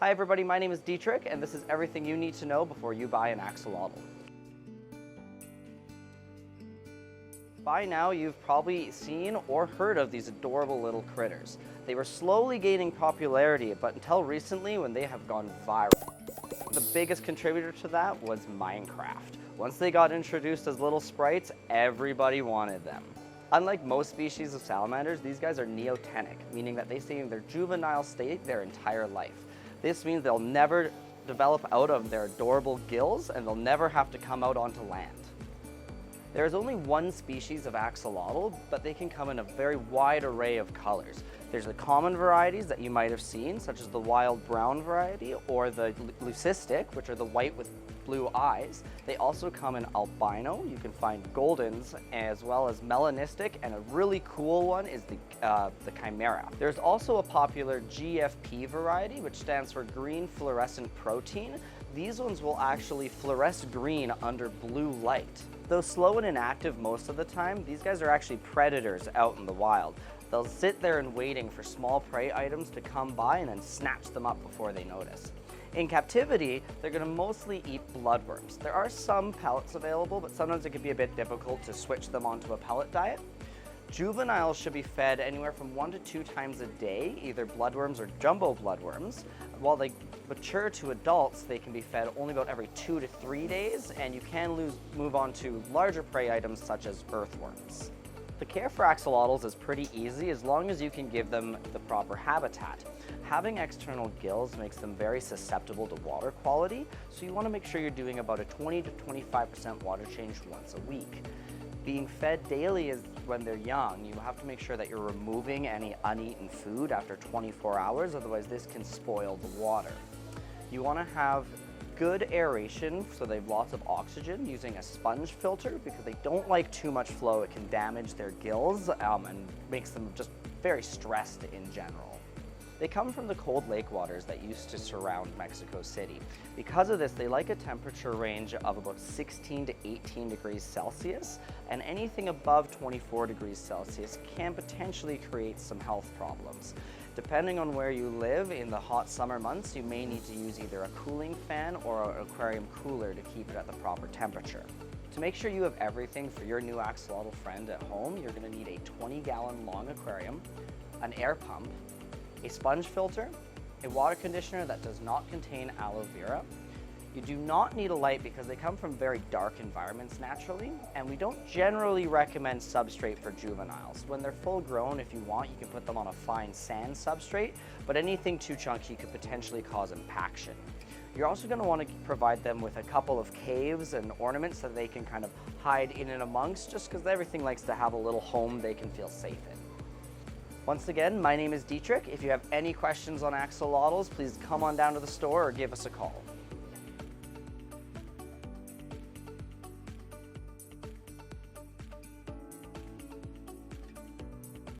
Hi everybody, my name is Dietrich, and this is everything you need to know before you buy an axolotl. By now, you've probably seen or heard of these adorable little critters. They were slowly gaining popularity, but until recently when they have gone viral. The biggest contributor to that was Minecraft. Once they got introduced as little sprites, everybody wanted them. Unlike most species of salamanders, these guys are neotenic, meaning that they stay in their juvenile state their entire life. This means they'll never develop out of their adorable gills and they'll never have to come out onto land. There is only one species of axolotl, but they can come in a very wide array of colors. There's the common varieties that you might have seen, such as the wild brown variety or the leucistic, which are the white with blue eyes. They also come in albino. You can find goldens as well as melanistic, and a really cool one is the chimera. There's also a popular GFP variety, which stands for green fluorescent protein. These ones will actually fluoresce green under blue light. Though slow and inactive most of the time, these guys are actually predators out in the wild. They'll sit there and waiting for small prey items to come by and then snatch them up before they notice. In captivity, they're going to mostly eat bloodworms. There are some pellets available, but sometimes it can be a bit difficult to switch them onto a pellet diet. Juveniles should be fed anywhere from 1 to 2 times a day, either bloodworms or jumbo bloodworms. While they mature to adults, they can be fed only about every 2 to 3 days, and you can move on to larger prey items such as earthworms. The care for axolotls is pretty easy as long as you can give them the proper habitat. Having external gills makes them very susceptible to water quality, so you want to make sure you're doing about a 20 to 25% water change once a week. Being fed daily is when they're young. You have to make sure that you're removing any uneaten food after 24 hours, otherwise this can spoil the water. You want to have good aeration so they have lots of oxygen using a sponge filter because they don't like too much flow. It can damage their gills and makes them just very stressed in general. They come from the cold lake waters that used to surround Mexico City. Because of this, they like a temperature range of about 16 to 18 degrees Celsius, and anything above 24 degrees Celsius can potentially create some health problems. Depending on where you live in the hot summer months, you may need to use either a cooling fan or an aquarium cooler to keep it at the proper temperature. To make sure you have everything for your new axolotl friend at home, you're going to need a 20-gallon long aquarium, an air pump, a sponge filter, a water conditioner that does not contain aloe vera. You do not need a light because they come from very dark environments naturally, and we don't generally recommend substrate for juveniles. When they're full grown, if you want, you can put them on a fine sand substrate, but anything too chunky could potentially cause impaction. You're also going to want to provide them with a couple of caves and ornaments so they can kind of hide in and amongst, just because everything likes to have a little home they can feel safe in. Once again, my name is Dietrich. If you have any questions on axolotls, please come on down to the store or give us a call.